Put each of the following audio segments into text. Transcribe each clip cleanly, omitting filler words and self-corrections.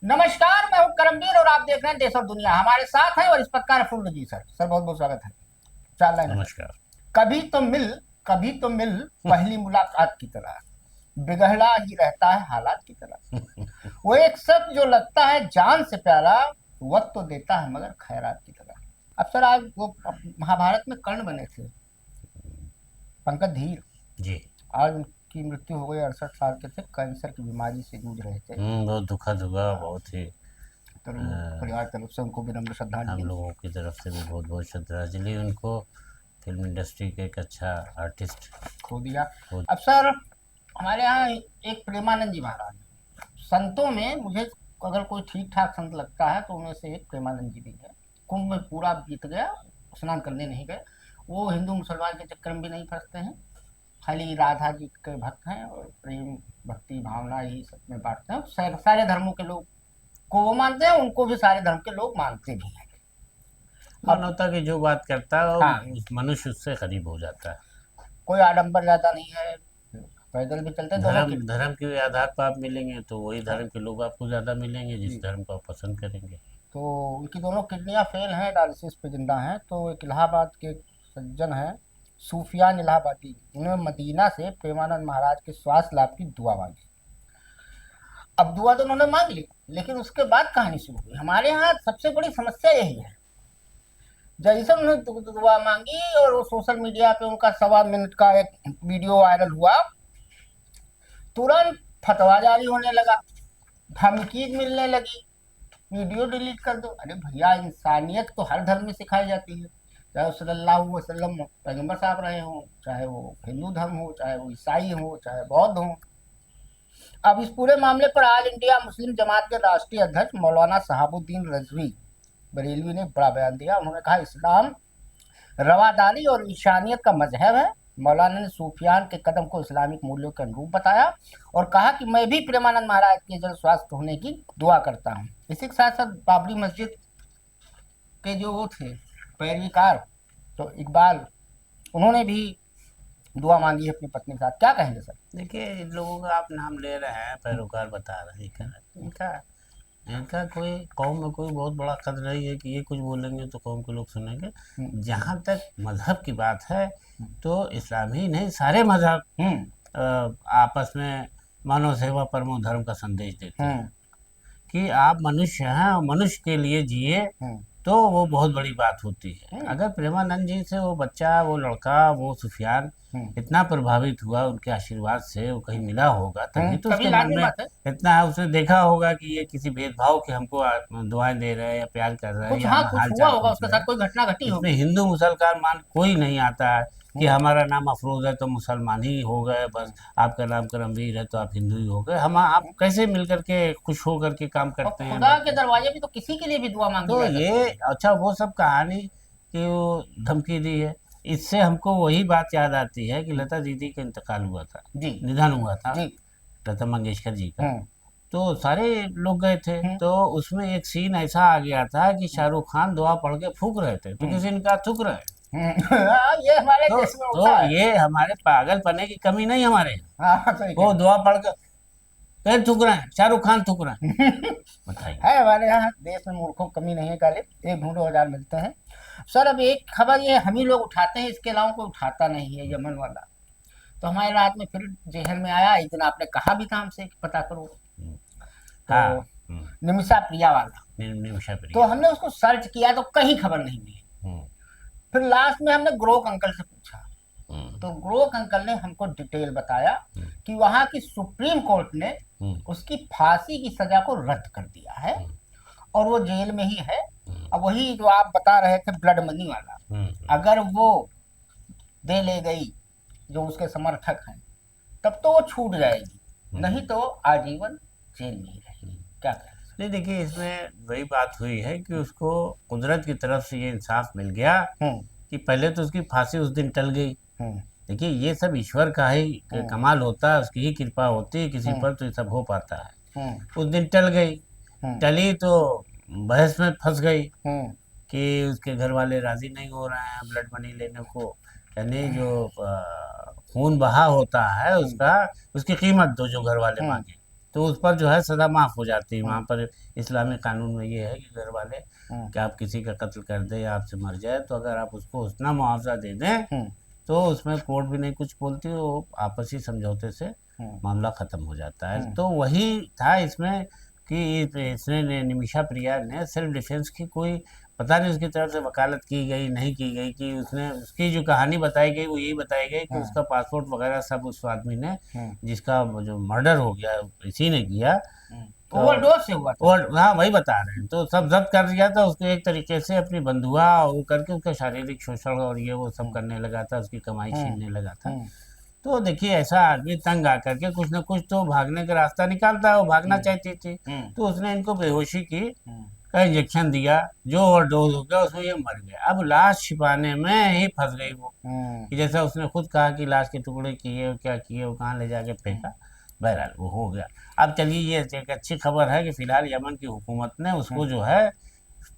नमस्कार, मैं हूं करमवीर और आप देख रहे हैं देश और दुनिया। हमारे साथ है और इस पक्का है फुल जी। सर बहुत बहुत स्वागत है। चार लाइन है। नमस्कार। कभी तो मिल, कभी तो मिल, पहली मुलाकात की तरह बिगड़ला ही रहता है हालात की तरह। वो एक शख्स जो लगता है जान से प्यारा, वक्त तो देता है मगर खैरात की तरह। अब सर, आज वो महाभारत में कर्ण बने थे, पंकज धीर। जी। आज उनकी मृत्यु हो गई, 68 साल के थे, कैंसर की बीमारी से जूझ रहे थे। बहुत दुखद हुआ, बहुत ही। तो अ, परिवार तरफ से उनको विनम्र हम श्रद्धांजलि। लोगों की तरफ से भी बहुत बहुत श्रद्धांजलि उनको। फिल्म इंडस्ट्री के एक अच्छा आर्टिस्ट खो दिया। हो। अब सर, हमारे यहाँ एक प्रेमानंद जी महाराज हैं। संतों में मुझे अगर कोई ठीक ठाक संत लगता है तो उनमें से एक प्रेमानंद जी भी है। कुंभ में पूरा बीत गया, स्नान करने नहीं गए। वो हिंदू मुसलमान के चक्कर में भी नहीं फंसते हैं, खाली राधा जी के भक्त हैं और प्रेम भक्ति भावना यही सब में बांटते हैं। सारे धर्मों के लोग को वो मानते हैं, उनको भी सारे धर्म के लोग मानते भी हैं। अब मानवता की जो बात करता है वो हाँ, मनुष्य उससे करीब हो जाता है। कोई आडंबर ज्यादा नहीं है, पैदल भी चलते हैं दोनों धर्म के। धर्म के आधार पर आप मिलेंगे तो वही हाँ धर्म के लोग आपको ज़्यादा मिलेंगे जिस जी। धर्म को आप पसंद करेंगे। तो उनकी दोनों किडनियां फेल हैं, डायलिसिस पे जिंदा हैं। तो एक इलाहाबाद के सज्जन हैं, सूफियान इलाहाबादी, उन्होंने मदीना से प्रेमानंद महाराज के स्वास्थ्य लाभ की दुआ मांगी। अब दुआ तो उन्होंने मांग ली, लेकिन उसके बाद कहानी शुरू हुई। हमारे यहाँ सबसे बड़ी समस्या यही है, जैसे उन्होंने दुआ मांगी और वो सोशल मीडिया पे उनका 1.25 मिनट का एक वीडियो वायरल हुआ, तुरंत फतवा जारी होने लगा, धमकी मिलने लगी, वीडियो डिलीट कर दो। अरे भैया, इंसानियत तो हर धर्म में सिखाई जाती है, चाहे वो सल्लल्लाहु अलैहि वसल्लम पैगंबर साहब रहे हों, चाहे वो हिंदू धर्म हो, चाहे वो ईसाई हो, चाहे बौद्ध हो। अब इस पूरे मामले पर ऑल इंडिया मुस्लिम जमात के राष्ट्रीय अध्यक्ष मौलाना शहाबुद्दीन रजवी बरेलवी ने बड़ा बयान दिया। उन्होंने कहा, इस्लाम रवादारी और इंसानियत का मजहब है। मौलाना ने सूफियान के कदम को इस्लामिक मूल्यों के अनुरूप बताया और कहा कि मैं भी प्रेमानंद महाराज के जल्द स्वस्थ होने की दुआ करता हूँ। इसी के साथ साथ बाबरी मस्जिद के जो वो थे पैरवीकार, तो इकबाल, उन्होंने भी दुआ मांगी है अपनी पत्नी के साथ। क्या कहेंगे सर? देखिए, इन लोगों का आप नाम ले रहे हैं, पैरोकार बता रहे हैं, इनका इनका कोई कौम में कोई बहुत बड़ा कद नहीं है कि ये कुछ बोलेंगे तो कौम के लोग सुनेंगे। हम्म, जहाँ तक मजहब की बात है तो इस्लाम ही नहीं, सारे मजहब हम्म, आपस में मानव सेवा परमो धर्म का संदेश देते हैं हम्म, कि आप मनुष्य हैं और मनुष्य के लिए जिए। हम्म, तो वो बहुत बड़ी बात होती है। हम्म, अगर प्रेमानंद जी से वो बच्चा, वो लड़का, वो सुफियान इतना प्रभावित हुआ उनके आशीर्वाद से, वो कहीं मिला होगा तभी तो कभी उसके मन लाजमी में बात है। इतना है। उसने देखा होगा कि ये किसी भेदभाव के हमको दुआएं दे रहे हैं या प्यार कर रहे हैं कुछ, या हाँ, हमारा कुछ हाल हुआ चाल होगा, पूछ उसके रहे साथ हैं। कोई घटना घटी इसमें होगी। हिंदू मुसलमान कोई नहीं आता है कि हम्म, हमारा नाम अफरोज है तो मुसलमान ही हो गए बस, आपका नाम करमवीर है तो आप हिंदू ही हो गए। हम आप कैसे मिल करके खुश हो करके काम और करते हैं खुदा बैठ के कर। दरवाजे भी तो किसी के लिए भी दुआ मांगी तो जा ये सकती है। अच्छा, वो सब कहानी कि वो धमकी दी है, इससे हमको वही बात याद आती है कि लता दीदी का इंतकाल हुआ था, जी। निधन हुआ था जी। लता मंगेशकर जी का। हम्म, तो सारे लोग गए थे, हम्म, तो उसमें एक सीन ऐसा आ गया था कि शाहरुख खान दुआ पढ़ के फूक रहे थे तो हम्म, किसी ने कहा थूक रहे हैं। हाँ, ये हमारे तो देश में तो होता है। ये हमारे पागलपने की कमी नहीं हमारे यहाँ। हाँ, सही कह वो रहे दुआ पढ़ कर फिर थूक रहे हैं, शाहरुख खान थूक रहे हैं। हैं। बताइए। है, हमारे यहाँ देश में मूर्खों की कमी नहीं है। गालिब एक ढूंढो हजार मिलते हैं। सर, अब एक खबर ये हम ही लोग उठाते हैं, इसके अलावा कोई उठाता नहीं है, यमन वाला। तो हमारे रात में फिर जहन में आया, एक दिन आपने कहा भी था हमसे कि पता करो। तो हाँ। निमिषा प्रिया वाला, निमिषा तो प्रिया हमने वाला। उसको सर्च किया तो कहीं खबर नहीं मिली। हम्म, फिर लास्ट में हमने ग्रोक अंकल से पूछा, हम्म, तो ग्रोक अंकल ने हमको डिटेल बताया हम्म, कि वहां की सुप्रीम कोर्ट ने हम्म, उसकी फांसी की सजा को रद्द कर दिया है हम्म, और वो जेल में ही है। हम्म, अब वही जो आप बता रहे थे ब्लड मनी वाला, हम्म, अगर वो दे ले गई जो उसके समर्थक हैं, तब तो वो छूट जाएगी, हम्म। नहीं तो आजीवन जेल में ही रहेगी। क्या करें? नहीं, देखिए, इसमें वही बात हुई है कि उसको कुदरत की तरफ से ये इंसाफ मिल गया हम्म, कि पहले तो उसकी फांसी उस दिन टल गई। हम्म, देखिए, ये सब ईश्वर का ही हम्म, कमाल होता है, उसकी ही कृपा होती है, किसी हम्म, पर तो ये सब हो पाता है। हम्म, उस दिन टल गई। हम्म, टली तो बहस में फंस गई हम्म, कि उसके घर वाले राजी नहीं हो रहे हैं ब्लड मनी लेने को। यानी जो खून बहा होता है हम्म, उसका, उसकी कीमत दो जो घर वाले हम्म, मांगे। तो उस पर जो है सजा माफ हो जाती है। वहाँ पर इस्लामी कानून में ये है कि घर वाले कि आप किसी का कत्ल कर दे या आपसे मर जाए तो अगर आप उसको उतना मुआवजा दे दें तो उसमें कोर्ट भी नहीं कुछ बोलती, वो आपसी समझौते से मामला खत्म हो जाता है। तो वही था इसमें कि इसने निमिषा प्रिया ने सेल्फ डिफेंस की कोई पता नहीं उसकी तरफ से वकालत की गई नहीं की गई, कि उसने उसकी जो कहानी बताई गई वो यही बताई गई कि उसका पासपोर्ट वगैरह सब उस आदमी ने जिसका जो मर्डर हो गया इसी ने किया, तो ओवरडोज से हुआ था। और हाँ वही बता रहे हैं। तो सब जब्त कर दिया था उसको, एक तरीके से अपनी बंधुआ वो करके उसका शारीरिक शोषण और ये वो सब करने लगा था, उसकी कमाई छीनने लगा था। तो देखिए ऐसा आदमी तंग आकर के कुछ न कुछ तो भागने का रास्ता निकालता है, वो भागना चाहती थी तो उसने इनको बेहोशी की का इंजेक्शन दिया, जो ओवरडोज हो गया उसमें ये मर गया। अब लाश छिपाने में ही फंस गई वो, कि जैसा उसने खुद कहा कि लाश के टुकड़े किए क्या किए, वो कहाँ ले जाके फेंका, बहरहाल वो हो गया। अब चलिए ये एक अच्छी खबर है कि फिलहाल यमन की हुकूमत ने उसको जो है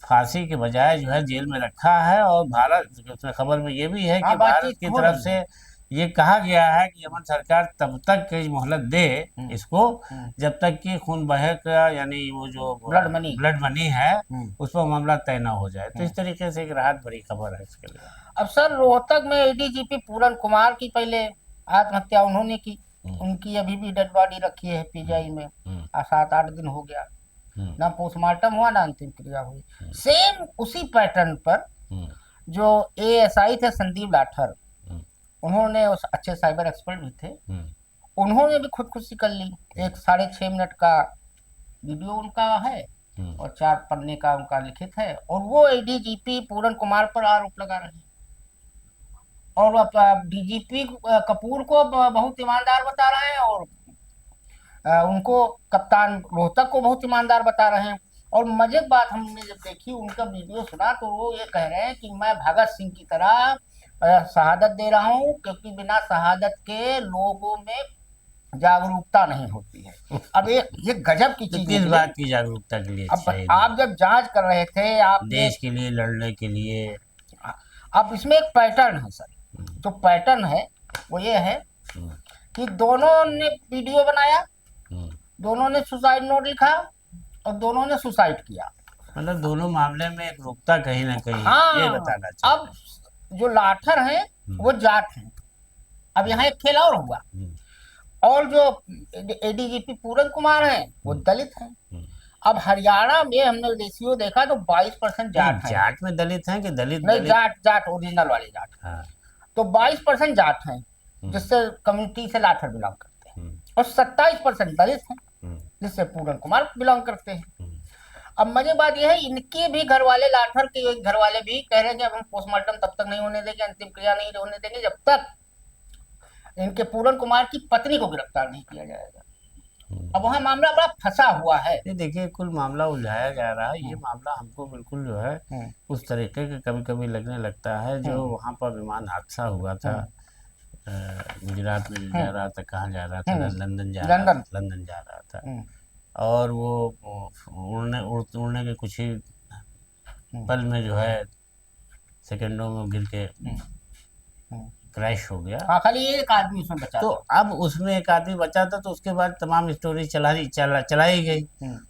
फांसी के बजाय जो है जेल में रखा है, और भारत उसमें खबर में ये भी है कि भारत की तरफ से ये कहा गया है कि यमन सरकार तब तक की मोहलत दे इसको जब तक कि खून बहे का यानी वो जो ब्लड मनी है उस पर मामला तय न हो जाए। तो इस तरीके से एक राहत भरी खबर है इसके लिए। अब सर रोहतक में एडीजीपी पूरन कुमार की पहले आत्महत्या उन्होंने की, उनकी अभी भी डेड बॉडी रखी है पीजीआई में, 7-8 दिन हो गया, ना पोस्टमार्टम हुआ ना अंतिम क्रिया हुई। सेम उसी पैटर्न पर जो एएसआई थे संदीप लाठर, उन्होंने उस अच्छे साइबर एक्सपर्ट भी थे, उन्होंने भी खुदकुशी कर ली। एक 6.5 मिनट का वीडियो उनका है और 4 पन्ने का उनका लिखित है, और वो एडीजीपी पूरन कुमार पर आरोप लगा रहे हैं और डीजीपी कपूर को बहुत ईमानदार बता रहे हैं और उनको कप्तान रोहतक को बहुत ईमानदार बता रहे हैं। और मजे की बात हमने जब देखी उनका वीडियो सुना तो वो ये कह रहे हैं कि मैं भगत सिंह की तरह शहादत दे रहा हूँ, क्योंकि बिना शहादत के लोगों में जागरूकता नहीं होती है। अब ये गजब की चीज किस बात की जागरूकता के लिए? अब आप जब जांच कर रहे थे, आप देश के लिए लड़ने के लिए, अब इसमें एक पैटर्न है सर। जो पैटर्न है वो ये है कि दोनों ने वीडियो बनाया, दोनों ने सुसाइड नोट लिखा और दोनों ने सुसाइड किया। मतलब दोनों मामले में एक रुकता कहीं ना कहीं, ये बताना चाहिए। अब जो लाठर हैं वो जाट हैं। अब यहाँ एक खेल और हुआ, और जो एडीजीपी पूरन कुमार हैं वो दलित हैं। अब हरियाणा में हमने रेशियो देखा तो 22% जाट हैं। जाट में दलित हैं कि दलित नहीं, जाट ओरिजिनल वाले जाट। हाँ। तो 22% जाट हैं जिससे कम्युनिटी से लाठर बिलोंग करते हैं, और 27% दलित हैं जिससे पूरन कुमार बिलोंग करते हैं। अब मजे बात यह है, इनके भी घर वाले, लाठर के घर वाले भी कह रहे हैं कि अब हम पोस्टमार्टम तब तक नहीं होने देंगे, अंतिम क्रिया नहीं होने देंगे जब तक इनके पूरन कुमार की पत्नी को गिरफ्तार नहीं किया जाएगा। अब वहाँ मामला बड़ा फंसा हुआ है। देखिए कुल मामला उलझाया जा रहा है। ये मामला हमको बिल्कुल जो है उस तरीके के कभी कभी लगने लगता है जो वहाँ पर विमान हादसा हुआ था गुजरात में जा रहा था, कहाँ जा रहा था, लंदन जा रहा था, और वो उड़ने के कुछ ही पल में जो है सेकंडों में गिर के क्रैश हो गया। हाँ, खाली एक आदमी उसमें बचा। तो अब उसमें एक आदमी बचा था, तो उसके बाद तमाम स्टोरी चलाई गई।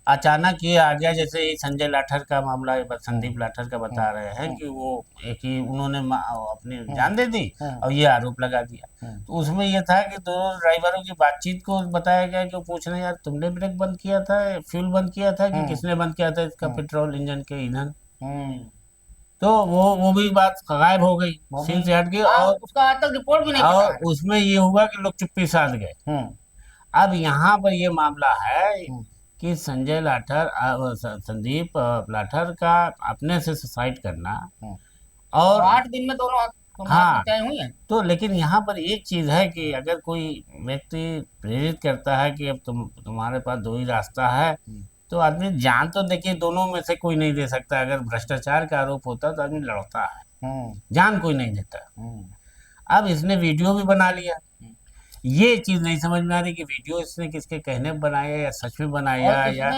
अचानक ये आ गया, जैसे ये संजय लाठर का मामला संदीप लाठर का बता रहे हैं कि वो एक ही उन्होंने अपनी जान दे दी और ये आरोप लगा दिया। तो उसमें ये था कि दोनों ड्राइवरों की बातचीत को बताया गया कि पूछ रहे यार तुमने ब्रेक बंद किया था, फ्यूल बंद किया था कि किसने बंद किया था इसका पेट्रोल इंजन के ईंधन। तो वो भी बात गायब हो गई, सीन से हट गई, और उसका आज तक रिपोर्ट भी नहीं और उसमें ये हुआ कि लोग चुप्पी साध गए। अब यहाँ पर ये मामला है कि संजय लाठर संदीप लाठर का अपने से सुसाइड करना, और 8 दिन में दोनों हाँ हुई है। तो लेकिन यहाँ पर एक चीज है कि अगर कोई व्यक्ति प्रेरित करता है कि अब तुम्हारे पास 2 ही रास्ता है, तो आदमी जान तो देखिए दोनों में से कोई नहीं दे सकता। अगर भ्रष्टाचार का आरोप होता तो आदमी लड़ता है, जान कोई नहीं देता। अब इसने वीडियो भी बना लिया, ये चीज नहीं समझ में आ रही कि वीडियो इसने किसके कहने बनाया या सच में बनाया, या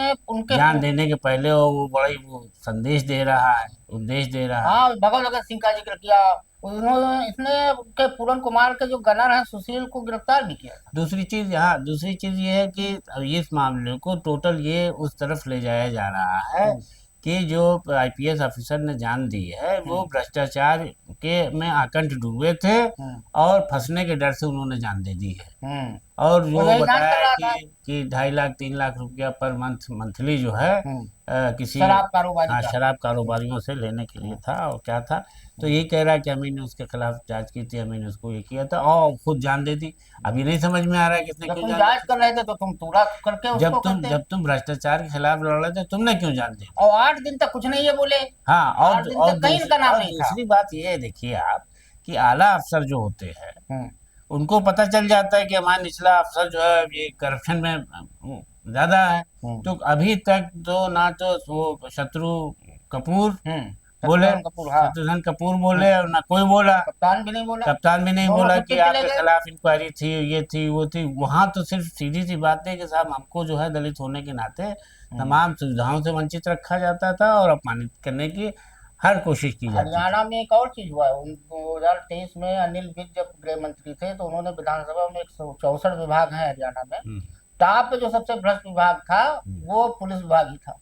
जान देने के पहले वो बड़ा ही वो संदेश दे रहा है, उपदेश दे रहा है। हाँ, भगत सिंह का जिक्र किया, उन्होंने इसने के पूरन कुमार के जो गनर हैं सुशील को गिरफ्तार भी किया था। दूसरी चीज ये है कि अब इस मामले को टोटल ये उस तरफ ले जाया जा रहा है हम्म, कि जो आईपीएस ऑफिसर ने जान दी है वो भ्रष्टाचार के में आकंठ डूबे थे हम्म, और फंसने के डर से उन्होंने जान दे दी है। हम्म। और वो जो यही जान कर बताया रहा था। कि 2.5 लाख 3 लाख रुपया पर मंथली जो है हम्म, किसी शराब कारोबारी हाँ का। शराब कारोबारियों से लेने के लिए था और क्या था। तो यही कह रहा है कि हमी ने उसके खिलाफ जांच की थी, हमी ने उसको ये किया था और खुद जान दे दी। अभी नहीं समझ में आ रहा है किसने जब क्यों तुम जान जांच दी। कर रहे थे तो तुम पूरा करके उसको करते। जब तुम भ्रष्टाचार के खिलाफ लड़ रहे थे तुमने क्यों जान दी। और 8 दिन तक कुछ नहीं है बोले। हाँ 8 दिन तक कहीं इनका नाम और नहीं था। दूसरी बात ये है देखिए आप कि आला अफसर जो होते हैं हम्म, उनको पता चल जाता है कि हमारा निचला अफसर जो है ये करप्शन में ज्यादा है। हम्म, तो अभी तक तो ना तो वो शत्रु कपूर बोले, शत्रुघ्न कपूर, हाँ। शत्रुघ्न कपूर बोले हम्म, और ना कोई बोला। कप्तान भी नहीं बोला। कप्तान भी नहीं दोनों बोला कि छुट्टी चले आपके गए। खिलाफ इंक्वायरी थी, ये थी वो थी। वहां तो सिर्फ सीधी सी बात है कि साहब हमको जो है दलित होने के नाते हम्म। तमाम सुविधाओं से वंचित रखा जाता था और अपमानित करने की हर कोशिश की जाती थी। हरियाणा में एक और चीज हुआ है। 2023 में अनिल विज जब गृह मंत्री थे तो उन्होंने विधानसभा में 164 विभाग हैं हरियाणा में। हम्म, टॉप पे जो सबसे भ्रष्ट विभाग था हम्म, वो पुलिस विभाग ही था।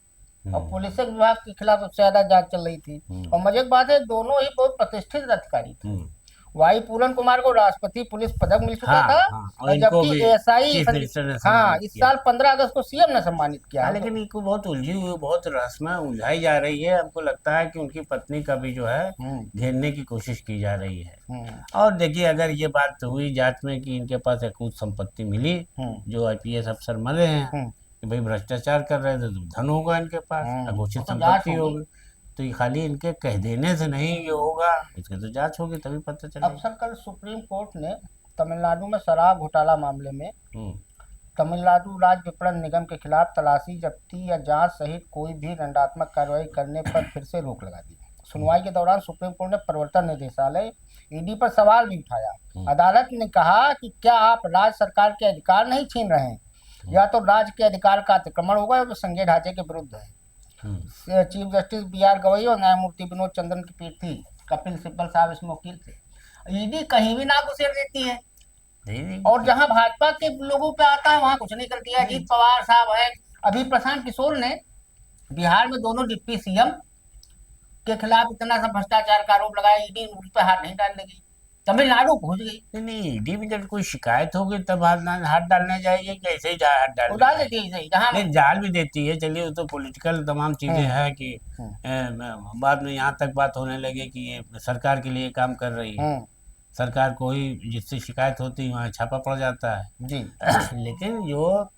और हम्म, पुलिस विभाग के खिलाफ सबसे ज्यादा जांच चल रही थी। हम्म, और मजे की बात है दोनों ही बहुत प्रतिष्ठित अधिकारी थे। हम्म। वाई पूरन कुमार को राष्ट्रपति पुलिस पदक मिल चुका हाँ था। हाँ और और इनको जबकि भी एएसआई चीफ मिनिस्टर ने हाँ सम्मानित इस किया। साल 15 अगस्त को सीएम ने सम्मानित किया हाँ है तो। लेकिन इनको बहुत उलझी हुई बहुत रहस्यमय उलझाई जा रही है। हमको लगता है कि उनकी पत्नी का भी जो है हम्म, घेरने की कोशिश की जा रही है। हम्म, और देखिए अगर ये बात हुई जांच में कि इनके पास अकूत संपत्ति मिली, हम्म, जो आईपीएस अफसर मरे हैं हम्म, कि भाई भ्रष्टाचार कर रहे थे तो धन होगा इनके पास, वो अघोषित तो जांच संपत्ति होगी। होगी। तो ये खाली इनके कह देने से नहीं ये होगा, इसकी तो जांच होगी तभी पता चलेगा। अफसर कल सुप्रीम कोर्ट ने तमिलनाडु में शराब घोटाला मामले में हम्म, तमिलनाडु राज्य विपणन निगम के खिलाफ तलाशी जब्ती या जांच सहित कोई भी दंडात्मक कार्रवाई करने पर फिर से रोक लगा दी। सुनवाई के दौरान सुप्रीम कोर्ट ने प्रवर्तन निदेशालय ईडी पर सवाल भी उठाया। अदालत ने कहा कि क्या आप राज्य सरकार के अधिकार नहीं छीन रहे हैं, या तो राज्य के अधिकार का अतिक्रमण होगा जो संघीय ढांचे के विरुद्ध है। Chief justice B R Gavai और न्यायमूर्ति विनोद चंद्रन की पीठ थी। कपिल सिब्बल साहब इसमें वकील थे। ईडी कहीं भी नाक उसेर देती है नहीं और जहां भाजपा के लोगों पे आता है वहां कुछ नहीं करती है। अजीत पवार साहब है। अभी प्रशांत किशोर ने बिहार में दोनों डिप्टी सीएम के खिलाफ इतना सा भ्रष्टाचार का आरोप लगाया। ईडी उन पे हाथ नहीं डालने गई। तमिलनाडु पहुंच गई। नहीं ईडी में जब कोई शिकायत होगी तब हाथ डालने जाएगी कि ऐसे ही हाथ वो डालने डाल जाएगी। देती है सही जहां। नहीं जाल भी देती है, चलिए वो तो पॉलिटिकल तमाम चीजें हैं कि बाद में यहाँ तक बात होने लगे कि ये सरकार के लिए काम कर रही है। सरकार को ही जिससे शिकायत होती है वहाँ छापा पड़ जाता है। जी। लेकिन जो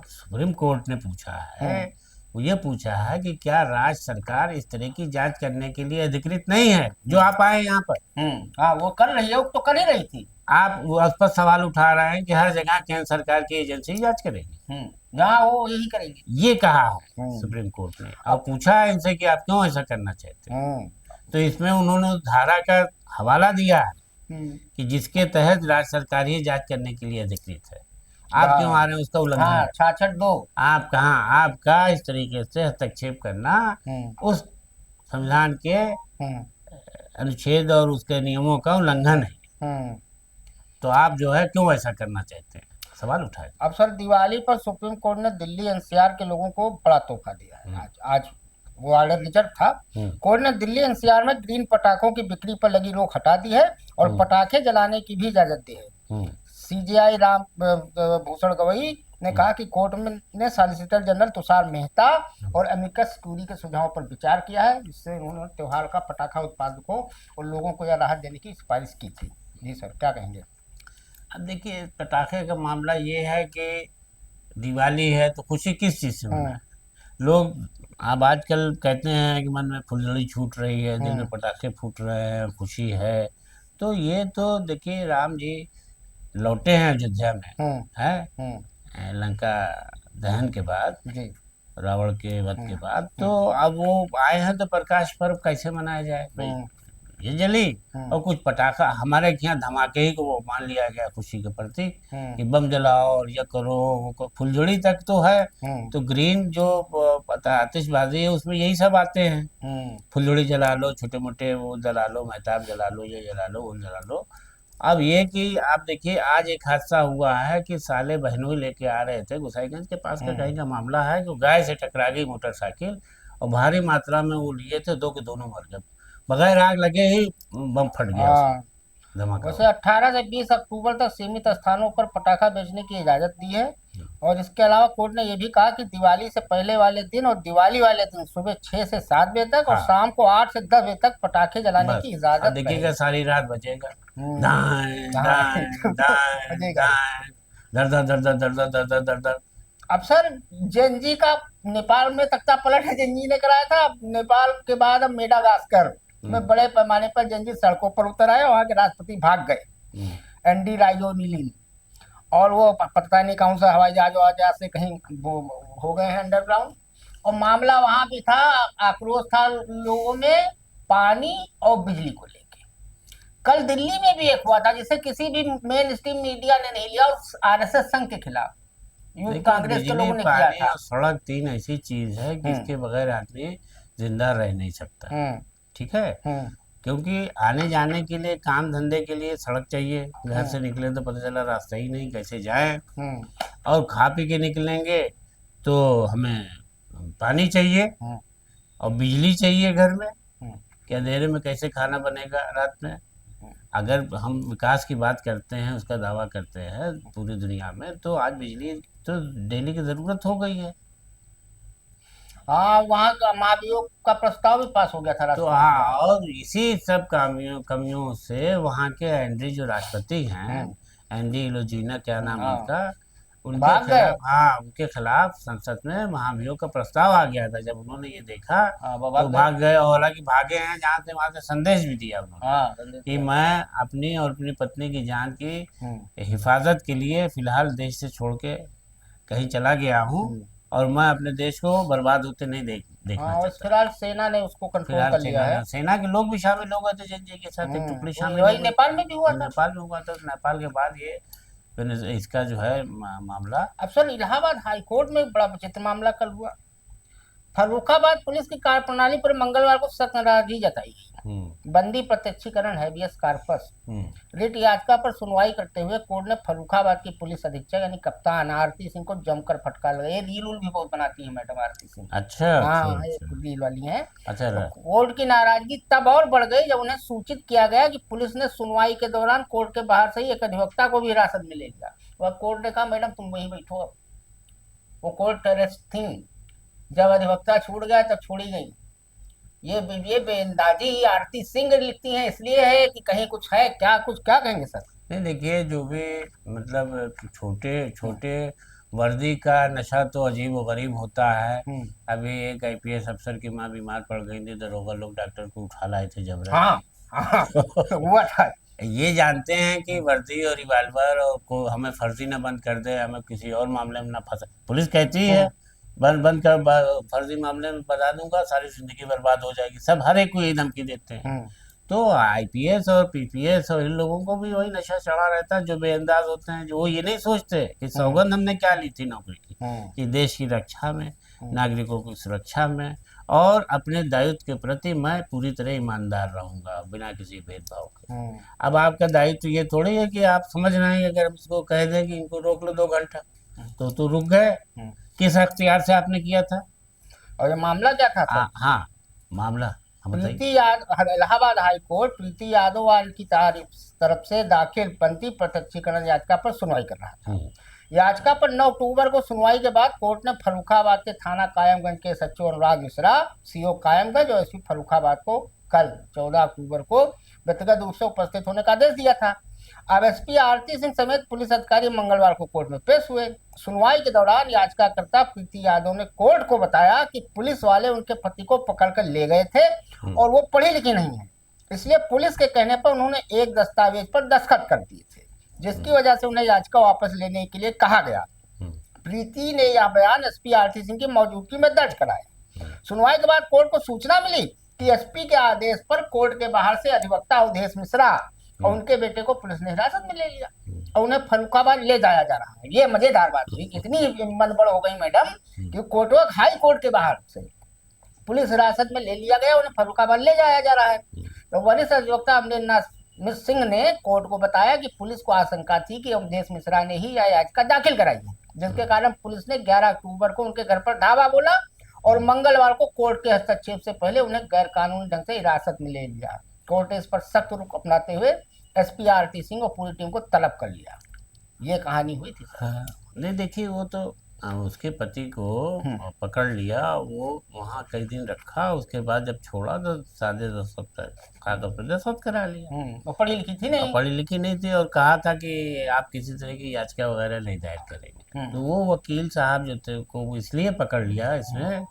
सुप्रीम कोर्ट ने पूछा है वो ये पूछा है कि क्या राज्य सरकार इस तरह की जांच करने के लिए अधिकृत नहीं है जो आप आए यहाँ पर। हाँ वो कर रही है, वो तो कर ही रही थी। आप उस पर सवाल उठा रहे हैं कि हर जगह केंद्र सरकार की एजेंसी जांच करेगी। जहाँ वो यही करेगी। ये कहा है सुप्रीम कोर्ट ने और पूछा है इनसे कि आप क्यों ऐसा करना चाहते हैं। तो इसमें उन्होंने उस धारा का हवाला दिया है कि जिसके तहत राज्य सरकार ही जांच करने के लिए अधिकृत है। आप क्यों आ रहे हैं उसका उल्लंघन हाँ है। 66(2। आप कहाँ आपका इस तरीके से हस्तक्षेप करना उस संविधान के अनुच्छेद और उसके नियमों का उल्लंघन है। तो आप जो है क्यों ऐसा करना चाहते हैं, सवाल उठाए। अब सर दिवाली पर सुप्रीम कोर्ट ने दिल्ली एनसीआर के लोगों को बड़ा तोहफा दिया है। आज वो ऑर्डर रिजर्व था। कोर्ट ने दिल्ली एनसीआर में ग्रीन पटाखों की बिक्री पर लगी रोक हटा दी है और पटाखे जलाने की भी इजाजत दी है। सीजेआई राम भूषण गवई ने कहा कि कोर्ट में ने सॉलिसिटर जनरल तुषार मेहता और अमिकस क्यूरी के सुझावों पर विचार किया है, जिससे उन्होंने त्योहार का पटाखा उत्पादकों और लोगों को यह राहत देने की सिफारिश की थी। जी सर क्या कहेंगे। अब देखिए पटाखे का मामला ये है कि दिवाली है तो खुशी किस चीज़ से मनाए। लोग अब आजकल कहते हैं कि मन में फुलझड़ी छूट रही है, दिल में पटाखे फूट रहे हैं, खुशी है। तो ये तो देखिए राम जी लौटे हैं अयोध्या में है लंका दहन के बाद, रावण के वध के बाद। तो अब वो आए हैं तो प्रकाश पर्व कैसे मनाया जाए भाई। ये जली, और कुछ पटाखा हमारे यहाँ धमाके ही को वो मान लिया गया खुशी के प्रति कि बम जलाओ और ये करो वो फुलझड़ी तक तो है। तो ग्रीन जो पता आतिशबाजी है उसमें यही सब आते हैं, फुलझड़ी जला लो, छोटे मोटे वो जला लो, महताब जला लो, ये जला लो, वो जला लो। अब ये कि आप देखिए आज एक हादसा हुआ है कि साले बहनोई लेके आ रहे थे, गोसाईगंज के पास का कहीं का मामला है, जो गाय से टकरा गई मोटरसाइकिल और भारी मात्रा में वो लिए थे, दो के दोनों मर गए, बगैर आग लगे ही बम फट गया हाँ। धमाका वैसे हुआ। 18 से 20 अक्टूबर तक सीमित स्थानों पर पटाखा बेचने की इजाजत दी है। और इसके अलावा कोर्ट ने यह भी कहा कि दिवाली से पहले वाले दिन और दिवाली वाले दिन सुबह 6 से 7 बजे तक और हाँ शाम को 8 से 10 बजे तक पटाखे जलाने बस की अब इजाजत देखिएगा रहेगी। सारी रात बजेगा, हम्म, दाएं हाँ, दाएं दाएं बजेगा ही। दाएं, दर दर दर दर दर दर दर दर दर। अब सर जेनजी का नेपाल में तख्ता पलट है, जेनजी ने कराया था। अब नेपाल के बाद अब मेडागास्कर में बड़े पैमाने पर जेनजी सड़कों पर उतर आए, वहां के राष्ट्रपति भाग गए, एंडी रायोनीलिन। और वो पता नहीं कौन सा हवाई जहाज से कहीं वो हो गए हैं अंडरग्राउंड। और मामला वहां भी था, आक्रोश था लोगों में पानी और बिजली को लेके। कल दिल्ली में भी एक हुआ था जिसे किसी भी मेन स्ट्रीम मीडिया ने नहीं लिया, आरएसएस संघ के खिलाफ यूथ देखिए कांग्रेस के बिजली, लोगों ने किया पानी था। और सड़क तीन ऐसी चीज है कि इसके बगैर आदमी जिंदा रह नहीं सकता, हम्म ठीक है। हम्म क्योंकि आने जाने के लिए, काम धंधे के लिए सड़क चाहिए, घर से निकले तो पता चला रास्ता ही नहीं, कैसे जाएं। हम्म और खा पी के निकलेंगे तो हमें पानी चाहिए हम्म और बिजली चाहिए घर में, हम्म कि अंधेरे में कैसे खाना बनेगा रात में। अगर हम विकास की बात करते हैं, उसका दावा करते हैं पूरी दुनिया में, तो आज बिजली तो डेली की जरूरत हो गई है। हाँ, वहाँ का महाभियोग का प्रस्ताव भी पास हो गया था तो राष्ट्रपति हाँ, द्वारा। और इसी सब कमियों से वहाँ के एंड्री जो राष्ट्रपति हैं, एंडी इलोजीना क्या नाम हाँ, उनका, उनके भाग गए। खिलाफ, हाँ उनके खिलाफ संसद में महाभियोग का प्रस्ताव आ गया था। जब उन्होंने ये देखा वो तो भाग गए, और हालांकि भागे हैं जहाँ से वहाँ से संदेश भी दिया उन्होंने हाँ, कि मैं अपनी और अपनी पत्नी की जान की हम्म हिफाजत के लिए फिलहाल देश से छोड़ के कहीं चला गया हूँ, और मैं अपने देश को बर्बाद होते नहीं देखना हाँ, और चाहता। फिलहाल सेना ने उसको कंट्रोल फिलहाल कर लिया है। सेना के लोग भी शामिल हो गए थे जनजी के साथ, एक टुकड़ी शामिल हो वही गई। नेपाल में भी हुआ था। नेपाल में हुआ था, तो नेपाल के बाद ये फिर इसका जो है मामला। अब सर इलाहाबाद हाई कोर्ट में एक बड़ा विचित्र मामला कल हुआ। फर्रुखाबाद पुलिस की कार्यप्रणाली पर मंगलवार को सख्त नाराजगी जताई गई। बंदी प्रत्यक्षीकरण हैबियस कार्पस रिट याचिका पर सुनवाई करते हुए कोर्ट ने फर्रुखाबाद की पुलिस अधीक्षक यानी कप्तान आरती सिंह को जमकर फटकार लगाया। ये रील उल भी बहुत बनाती है मैडम आरती सिंह। अच्छा हाँ, अच्छा ये अच्छा रील वाली है। अच्छा तो कोर्ट की नाराजगी तब और बढ़ गई जब उन्हें सूचित किया गया कि पुलिस ने सुनवाई के दौरान कोर्ट के बाहर से ही एक अधिवक्ता को भी हिरासत में ले लिया। वह कोर्ट ने कहा मैडम तुम वहीं बैठो। अब वो कोर्ट टेरेस थी, जब अधिवक्ता छूट गया तब छोड़ी गई। ये बेअंदाजी आरती सिंह लिखती हैं, इसलिए है कि कहीं कुछ है क्या, कुछ क्या कहेंगे सर। नहीं देखिए, जो भी मतलब छोटे छोटे वर्दी का नशा तो अजीब व गरीब होता है। अभी एक आईपीएस अफसर की माँ बीमार पड़ गई थी, दरोगा लोग डॉक्टर को उठा लाए थे जबरन। हाँ, हाँ, हुआ था। ये जानते हैं कि वर्दी और रिवाल्वर और को हमें फर्जी न बंद कर दे, हमें किसी और मामले में न फंसा। पुलिस कहती है बंद बंद कर, फर्जी मामले में बता दूंगा, सारी जिंदगी बर्बाद हो जाएगी। सब हर एक को यही धमकी देते हैं। तो आईपीएस और पीपीएस और इन लोगों को भी वही नशा चढ़ा रहता है, जो बेअंदाज होते हैं, जो वो ये नहीं सोचते कि सौगंध हमने क्या ली थी नौकरी की, कि देश की रक्षा में, नागरिकों की सुरक्षा में और अपने दायित्व के प्रति मैं पूरी तरह ईमानदार रहूंगा बिना किसी भेदभाव के। अब आपका दायित्व ये थोड़ी है कि आप समझ रहे हैं कि अगर हम इसको कह दें कि इनको रोक लो 2 घंटा तो रुक गए। किस अख्तियार से आपने किया था? और ये मामला क्या था? हाँ, मामला प्रीति यादव, इलाहाबाद हाई कोर्ट प्रीति यादव की तरफ से दाखिल बंदी प्रत्यक्षीकरण याचिका पर सुनवाई कर रहा था। याचिका पर 9 अक्टूबर को सुनवाई के बाद कोर्ट ने फर्रुखाबाद के थाना कायमगंज के सचिव अनुराग मिश्रा, सीओ कायमगंज और एसपी फर्रुखाबाद को कल 14 अक्टूबर को व्यक्तिगत रूप से उपस्थित होने का आदेश दिया था। अब एसपी आरती सिंह समेत पुलिस अधिकारी मंगलवार को कोर्ट में पेश हुए। सुनवाई के दौरान याचिकाकर्ता प्रीति यादव ने कोर्ट को बताया कि पुलिस वाले उनके पति को पकड़कर ले गए थे और वो पढ़ी लिखी नहीं है, इसलिए पुलिस के कहने पर उन्होंने एक दस्तावेज पर दस्तखत कर दिए थे, जिसकी वजह से उन्हें याचिका वापस लेने के लिए कहा गया। प्रीति ने यह बयान एसपी आरती सिंह की मौजूदगी में दर्ज कराया। सुनवाई के बाद कोर्ट को सूचना मिली कि एसपी के आदेश पर कोर्ट के बाहर से अधिवक्ता अवधेश मिश्रा और उनके बेटे को पुलिस ने हिरासत में ले लिया और उन्हें फर्रुखाबाद ले जाया जा रहा है। ये मजेदार बात हुई, कितनी मनबड़ हो गई मैडम कि कोर्ट हाई कोर्ट के बाहर से पुलिस हिरासत में ले लिया गया, उन्हें फर्रुखाबाद ले जाया जा रहा है। तो वरिष्ठ अधिवक्ता अमरेंद्र सिंह ने कोर्ट को बताया कि पुलिस को आशंका थी कि अवधेश मिश्रा ने ही यह याचिका दाखिल कराई है, जिसके कारण पुलिस ने 11 अक्टूबर को उनके घर पर धावा बोला और मंगलवार को कोर्ट के हस्तक्षेप से पहले उन्हें गैर कानूनी ढंग से हिरासत में ले लिया। कोर्ट ने इस पर सख्त रुख अपनाते हुए एसपी आरटी सिंह और पूरी टीम को तलब कर लिया। ये कहानी हुई थी सर। हाँ, नहीं देखिए वो तो उसके पति को पकड़ लिया, वो वहाँ कई दिन रखा, उसके बाद जब छोड़ा तो सादे दस्तखत कागज पर दस्तखत करा लिया। वो पढ़ी लिखी थी नहीं, पढ़ी लिखी नहीं थी और कहा था कि आप किसी तरह की याचिका वगैरह नहीं दायर करेंगे। तो वो वकील साहब जो थे को इसलिए पकड़ लिया इसमें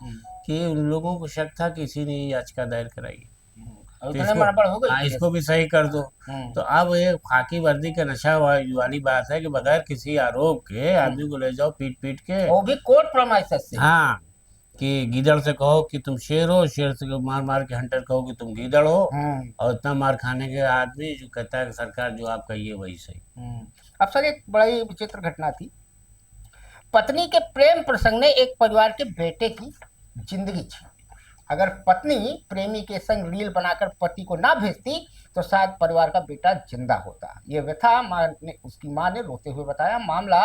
कि उन लोगों को शक था कि किसी ने याचिका दायर कराई है, तो इसको भी सही कर दो। तो अब ये खाकी वर्दी का नशा वाली बात है कि बगैर किसी आरोप के आदमी को ले जाओ पीट पीट के, वो भी कोर्ट प्रोमाइसेस से। हाँ, कि गीदड़ से कहो कि तुम शेर हो, शेर से मार मार के हंटर कहो कि तुम गीदड़ हो, और इतना मार खाने के आदमी जो कहता है कि सरकार जो आप कहिए वही सही। अब सर एक बड़ा ही विचित्र घटना थी। पत्नी के प्रेम प्रसंग ने एक परिवार के बेटे की जिंदगी छीन। अगर पत्नी प्रेमी के संग रील बनाकर पति को ना भेजती तो शायद परिवार का बेटा जिंदा होता। ये व्यथा उसकी मां ने रोते हुए बताया। मामला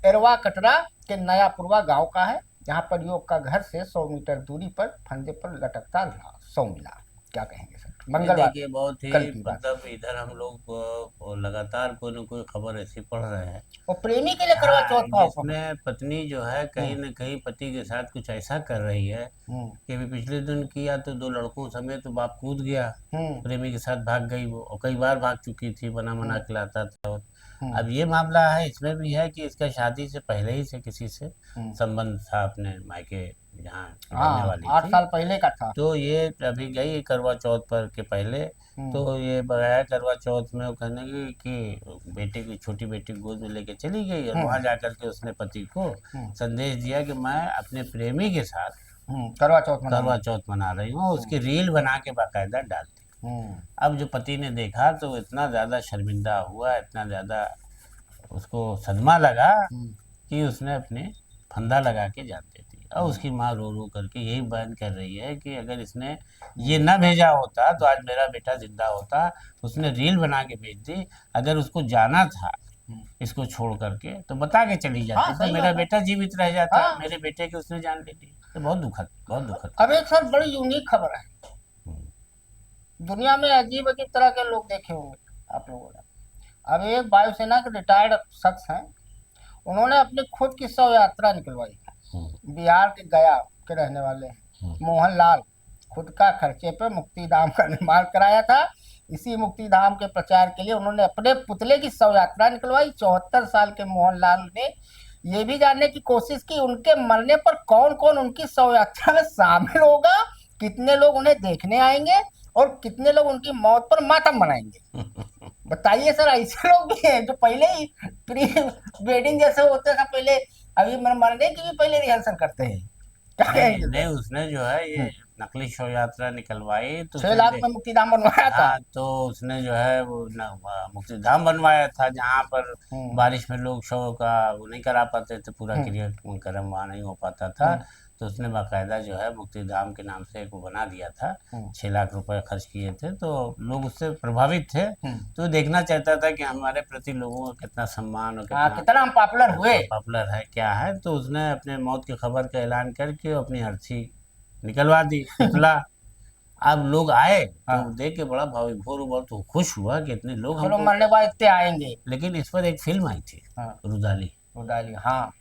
एरवा कटरा के नयापुरवा गांव का है, जहां पर युवक का घर से 100 मीटर दूरी पर फंदे पर लटकता शव मिला। क्या कहेंगे सर? मंगलवार देखिए बहुत ही मतलब इधर हम लोग लगातार कोई न कोई खबर ऐसी पढ़ रहे हैं और प्रेमी के लिए करवा चौथ का जिसमें पत्नी जो है कहीं न कहीं पति के साथ कुछ ऐसा कर रही है कि अभी पिछले दिन किया तो 2 लड़कों समेत तो बाप कूद गया, प्रेमी के साथ भाग गई वो, और कई बार भाग चुकी थी, बना खिलाता था। अब ये मामला है, इसमें भी है कि इसका शादी से पहले ही से किसी से संबंध था अपने मायके जहाँ रहने वाली 8 साल पहले का था। तो ये अभी गई करवा चौथ पर के पहले, तो ये बगैर करवा चौथ में वो कहने की कि बेटे की छोटी बेटी गोद में लेके चली गई और वहाँ जाकर के उसने पति को संदेश दिया कि मैं अपने प्रेमी के साथ करवा चौथ मना रही हूँ, उसकी रील बना के बाकायदा डाल दी। अब जो पति ने देखा तो इतना ज़्यादा शर्मिंदा हुआ, इतना ज़्यादा उसको सदमा लगा कि उसने अपने फंदा लगा के जान दे दी। और उसकी माँ रो रो करके यही बयान कर रही है कि अगर इसने ये न भेजा होता तो आज मेरा बेटा जिंदा होता, उसने रील बना के भेज दी। अगर उसको जाना था इसको छोड़ करके तो बता के चली जाती, तो मेरा बेटा जीवित रह जाता। मेरे बेटे की उसने जान ले ली। तो बहुत दुखद। अब एक सर बड़ी यूनिक खबर है, दुनिया में अजीब अजीब तरह के लोग देखे होंगे आप लोगों ने। अब एक वायुसेना के रिटायर्ड शख्स हैं, उन्होंने अपनी खुद की शव यात्रा निकलवाई। बिहार के गया के रहने वाले मोहनलाल खुद का खर्चे पे मुक्तिधाम का निर्माण कराया था। इसी मुक्तिधाम के प्रचार के लिए उन्होंने अपने पुतले की शव यात्रा निकलवाई। 74 साल के मोहनलाल ने ये भी जानने की कोशिश की उनके मरने पर कौन कौन उनकी शव यात्रा में शामिल होगा, कितने लोग उन्हें देखने आएंगे और कितने लोग उनकी मौत पर मातम मनाएंगे। बताइए सर, ऐसे लोग भी हैं जो पहले ही प्री वेडिंग जैसे होते था, पहले अभी मरने की भी पहले रिहर्सल करते हैं। नहीं उसने जो है ये नकली शव यात्रा निकलवाई तो 6 लाख में मुक्तिधाम बनवाया था। तो उसने जो है वो मुक्तिधाम बनवाया था जहाँ पर बारिश में लोग शव का वो नहीं करा पाते थे, पूरा क्रियाक्रम वहाँ नहीं हो पाता था। तो उसने बाकायदा जो है मुक्तिधाम के नाम से एक वो बना दिया था। 6 लाख रुपए खर्च किए थे, तो लोग उससे प्रभावित थे। तो देखना चाहता था कि हमारे प्रति लोगों का कितना सम्मान और कितना हम पॉपुलर हुए, पॉपुलर है क्या है। तो उसने अपने मौत की खबर का ऐलान करके अपनी अर्थी निकलवा दी पुतला। अब लोग आए तो देख के बड़ा भावविभोर हुआ, तो खुश हुआ कि इतने लोग हमको मरने के बाद इतने आएंगे। लेकिन इस पर एक फिल्म आई थी रुदाली। हाँ,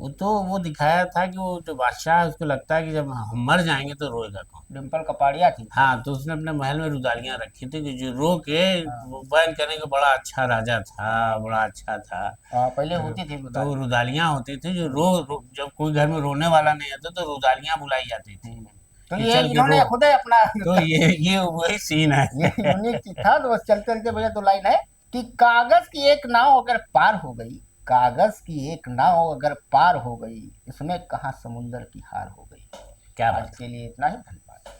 वो दिखाया था कि वो जो बादशाह है उसको लगता है कि जब हम मर जाएंगे तो रोएगा कौन। डिम्पल कपाड़िया थी। हाँ, तो उसने अपने महल में रुदालियां रखी थी कि जो रो के बयान करने का बड़ा अच्छा राजा था, बड़ा अच्छा था। पहले होती थी तो रुदालियां होती थी जो जब कोई घर में रोने वाला नहीं आता तो रुदालियां बुलाई जाती थी। तो ये इन्होंने खुद अपना तो ये वही सीन है। ये यूनिक चीज था। तो बस चलते चलते भैया 2 लाइन है कि कागज की एक नाव अगर पार हो गई, कागज की एक नाव अगर पार हो गई, इसमें कहाँ समुंदर की हार हो गई। क्या आज के लिए इतना ही। धन्यवाद।